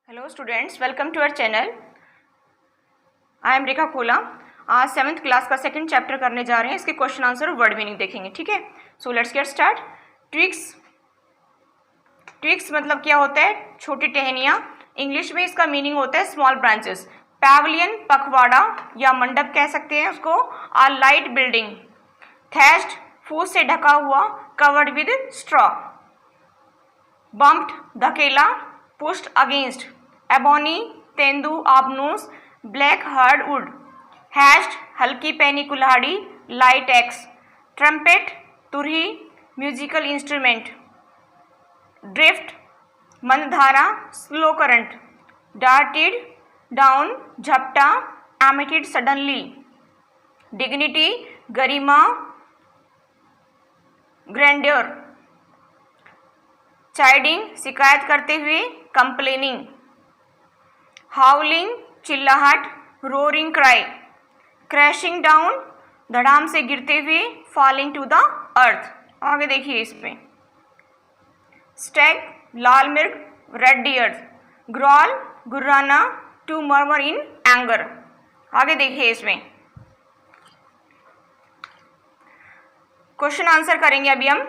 Hello students, welcome to our channel. I am Rekha Khola. आज 7th class का second chapter करने जा रहे हैं। इसके क्वेश्चन आंसर और वर्ड मीनिंग देखेंगे, ठीक है। So let's get start. Twigs मतलब क्या होता है? छोटी टहनियाँ। इंग्लिश में इसका मीनिंग होता है स्मॉल ब्रांचेस। पैवलियन पखवाड़ा या मंडप कह सकते हैं उसको। आ लाइट बिल्डिंग। थैच्ड फूस से ढका हुआ, कवर्ड विद स्ट्रॉ। बम्प्ड धकेला, पुश्ड अगेंस्ट। एबोनी तेंदु आबनूस, ब्लैक हार्ड वुड। हैश्ड हल्की पैनी कुल्हाड़ी, लाइट एक्स। ट्रम्पेट तुरही, म्यूजिकल इंस्ट्रूमेंट। ड्रिफ्ट मंदधारा, स्लो करंट। डार्टेड डाउन झपटा, एमिटेड सडनली। डिग्निटी गरिमा, ग्रैंड्योर। चाइडिंग शिकायत करते हुए, कंप्लेनिंग। हाउलिंग चिल्लाहट, रोरिंग क्राई। क्रैशिंग डाउन धड़ाम से गिरते हुए, फॉलिंग टू द अर्थ। आगे देखिए इसमें। स्टैग लाल मिर्ग, रेड डियर। ग्रॉल गुर्राना, टू मर्मर इन एंगर। आगे देखिए इसमें क्वेश्चन आंसर करेंगे अभी हम।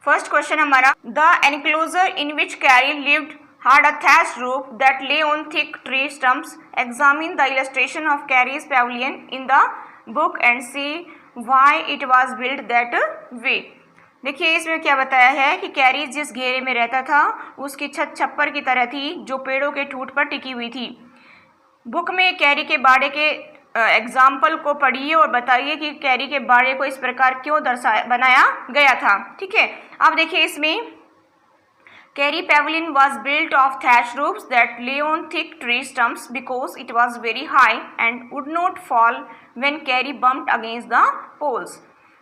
फर्स्ट क्वेश्चन हमारा, the enclosure in which Kari lived had a thatched roof that lay on thick tree stumps. Examine the illustration of Carrie's pavilion in the book and see why it was built that way. देखिए इसमें क्या बताया है कि carry जिस घेरे में रहता था उसकी छत छप्पर की तरह थी जो पेड़ों के ठूंठ पर टिकी हुई थी। बुक में कैरी के बाड़े के एग्जाम्पल को पढ़िए और बताइए कि कैरी के बाड़े को इस प्रकार क्यों बनाया गया था, ठीक है। अब देखिए इसमें Carrie pavilion was built of thatched roofs that lay on thick tree stumps because it was very high and would not fall when Carrie bumped against the poles.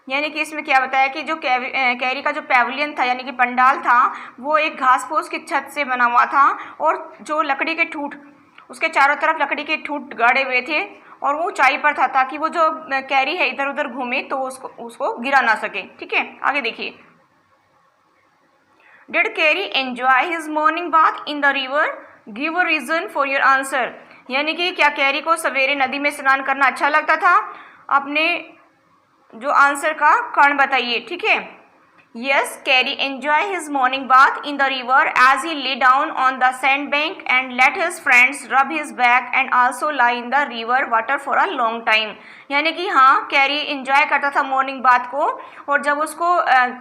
यानी कि इसमें क्या बताया कि जो कैरी का जो पैविलियन था यानी कि पंडाल था वो एक घास फूस की छत से बना हुआ था और जो लकड़ी के ठूंठ उसके चारों तरफ लकड़ी के ठूंठ गाड़े हुए थे और वो ऊंचाई पर था ताकि वो जो कैरी है इधर उधर घूमे तो उसको गिरा ना सके, ठीक है। आगे देखिए। Did Carrie enjoy his morning bath in the river? Give a reason for your answer. यानी कि क्या कैरी को सवेरे नदी में स्नान करना अच्छा लगता था? अपने जो आंसर का कारण बताइए, ठीक है। Yes, Carrie enjoyed his morning bath in the river as he lay down on the sandbank and let his friends rub his back and also lie in the river water for a long time. यानी कि हाँ, carry enjoy करता था morning bath को और जब उसको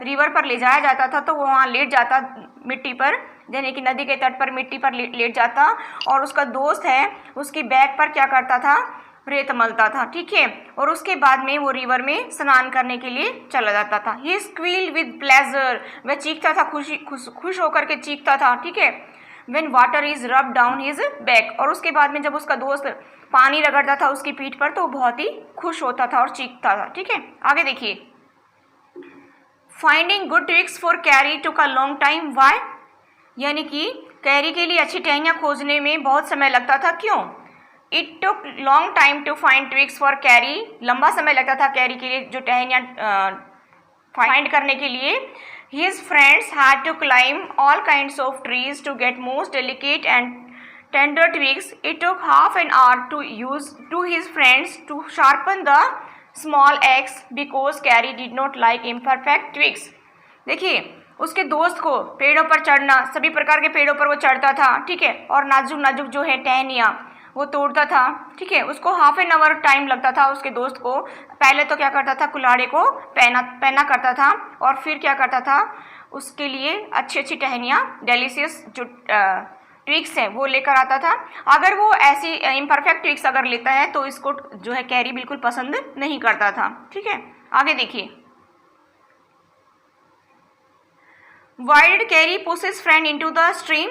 river पर ले जाया जाता था तो वो वहाँ लेट जाता मिट्टी पर, यानी कि नदी के तट पर मिट्टी पर लेट जाता और उसका दोस्त है उसकी बैक पर क्या करता था, रेत मलता था, ठीक है। और उसके बाद में वो रिवर में स्नान करने के लिए चला जाता था। ही स्क्वील्ड विद प्लेजर, वह चीखता था, खुश होकर के चीखता था, ठीक है। व्हेन वाटर इज रब डाउन हिज बैक, और उसके बाद में जब उसका दोस्त पानी रगड़ता था उसकी पीठ पर तो वो बहुत ही खुश होता था और चीखता था, ठीक है। आगे देखिए। Finding good tricks for carry took a long time, why? यानी कि कैरी के लिए अच्छी टहनियाँ खोजने में बहुत समय लगता था, क्यों? It took long time to find twigs for Carrie. लंबा समय लगता था कैरी के लिए जो टहनियाँ फाइंड करने के लिए। His friends had to climb all kinds of trees to get most delicate and tender twigs. It took half an hour to his friends to sharpen the small axe because Carrie did not like imperfect twigs. देखिए उसके दोस्त को पेड़ों पर चढ़ना, सभी प्रकार के पेड़ों पर वो चढ़ता था, ठीक है, और नाजुक नाजुक जो है टहनियाँ वो तोड़ता था, ठीक है। उसको हाफ एन आवर टाइम लगता था उसके दोस्त को। पहले तो क्या करता था, कुल्हाड़े को पहना करता था और फिर क्या करता था, उसके लिए अच्छी अच्छी टहनियाँ डेलिशियस जो ट्विग्स हैं वो लेकर आता था। अगर वो ऐसी इम्परफेक्ट ट्विग्स अगर लेता है तो इसको जो है कैरी बिल्कुल पसंद नहीं करता था, ठीक है। आगे देखिए। Why did Carrie push his friend into the stream?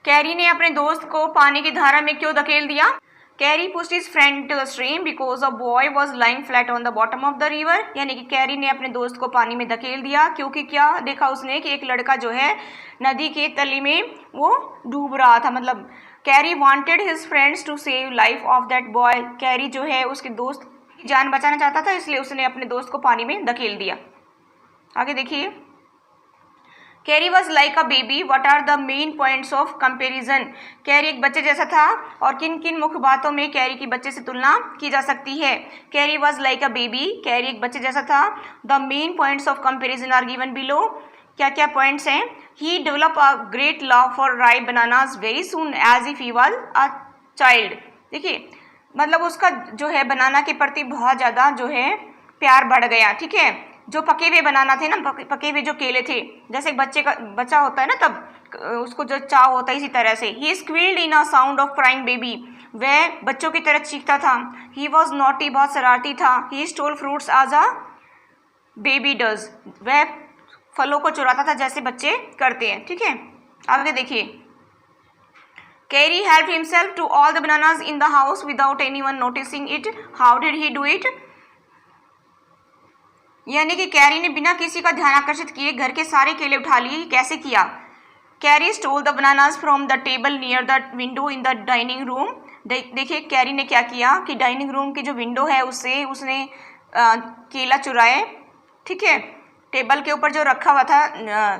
Carry ने अपने दोस्त को पानी की धारा में क्यों धकेल दिया? Carry pushed his friend into the stream because a boy was lying flat on the bottom of the river. यानी कि कैरी ने अपने दोस्त को पानी में धकेल दिया क्योंकि क्या देखा उसने कि एक लड़का जो है नदी के तली में वो डूब रहा था। मतलब carry wanted his friends to save life of that boy. Carry जो है उसके दोस्त की जान बचाना चाहता था इसलिए उसने अपने दोस्त को पानी में धकेल दिया। आगे देखिए। Kari was like a baby, what are the main points of comparison. Kari एक बच्चे जैसा था और किन किन मुख्य बातों में कैरी की बच्चे से तुलना की जा सकती है। Kari was like a baby, Kari एक बच्चे जैसा था। The main points of comparison are given below. क्या क्या पॉइंट्स हैं? He develop a great love for ripe bananas very soon as if he was a child. देखिए मतलब उसका जो है बनाना के प्रति बहुत ज़्यादा जो है प्यार बढ़ गया। ठीक है, जो पके हुए बनाना थे ना, पके हुए जो केले थे, जैसे बच्चा होता है ना तब उसको जो चाव होता है, इसी तरह से। He squealed in a sound of crying baby, वह बच्चों की तरह चीखता था। ही वॉज नॉटी, बहुत शरारती था। He stole fruits as a baby does, वह फलों को चुराता था जैसे बच्चे करते हैं। ठीक है, आगे देखिए। Kari help himself to all the bananas in the house without anyone noticing it. How did he do it? यानी कि कैरी ने बिना किसी का ध्यान आकर्षित किए घर के सारे केले उठा लिए। कैसे किया? Carry stole the bananas from the table near the window in the dining room. देखिए कैरी ने क्या किया कि डाइनिंग रूम की जो विंडो है उससे उसने केला चुराए। ठीक है, टेबल के ऊपर जो रखा हुआ था,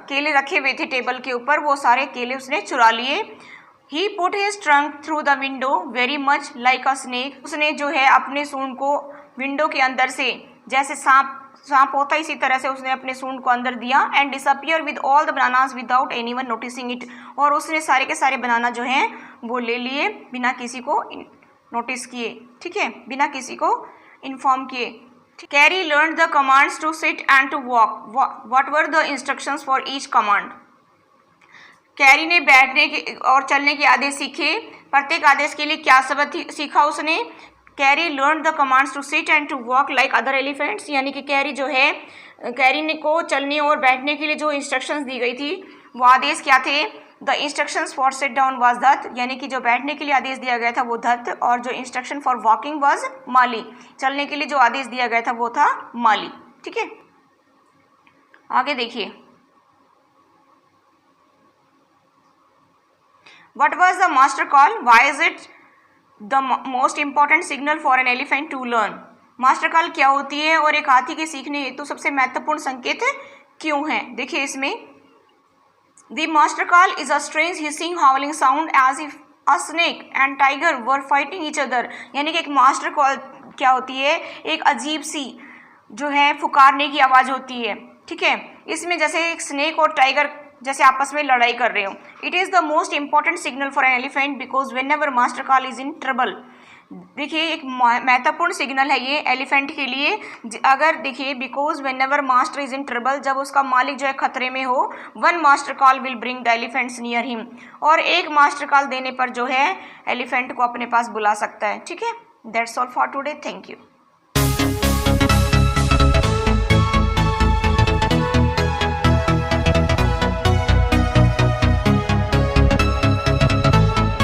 केले रखे हुए थे टेबल के ऊपर, वो सारे केले उसने चुरा लिए। He put his trunk through the window very much like a snake. उसने जो है अपने सूंड को विंडो के अंदर से, जैसे सांप होता है इसी तरह से उसने अपने सूंड को अंदर दिया। And disappear with all the bananas without anyone noticing it, और उसने सारे के सारे बनाना जो हैं वो ले लिए बिना किसी को नोटिस किए। ठीक है, बिना किसी को इन्फॉर्म किए। Kari learn the commands to sit and to walk. What were the instructions for each command? Kari ने बैठने के और चलने के आदेश सीखे। प्रत्येक आदेश के लिए क्या शब्द सीखा उसने? Kari learn the commands to sit and to walk like other elephants. यानी कि कैरी ने को चलने और बैठने के लिए जो इंस्ट्रक्शंस दी गई थी वो आदेश क्या थे? The instructions for sit down was Dhat, यानी कि जो बैठने के लिए आदेश दिया गया था वो दत्त, और जो इंस्ट्रक्शन फॉर वॉकिंग वाज माली, चलने के लिए जो आदेश दिया गया था वो था माली। ठीक है, आगे देखिए। What was the master call? Why is it the most important signal for an elephant to learn? Master call क्या होती है और एक हाथी के सीखने हेतु सबसे महत्वपूर्ण संकेत क्यों है? देखिए इसमें, The master call is a strange hissing howling sound as if a snake and tiger were fighting each other। यानी कि एक मास्टर कॉल क्या होती है? एक अजीब सी जो है पुकारने की आवाज़ होती है। ठीक है, इसमें जैसे एक स्नेक और टाइगर जैसे आपस में लड़ाई कर रहे हो। It is the most important signal for an elephant because when ever master call is in trouble. देखिए एक महत्वपूर्ण सिग्नल है ये एलिफेंट के लिए। अगर देखिए, because when ever master is in trouble, जब उसका मालिक जो है खतरे में हो, one master call will bring the elephants near him, और एक मास्टर कॉल देने पर जो है एलिफेंट को अपने पास बुला सकता है। ठीक है, that's all for today, thank you.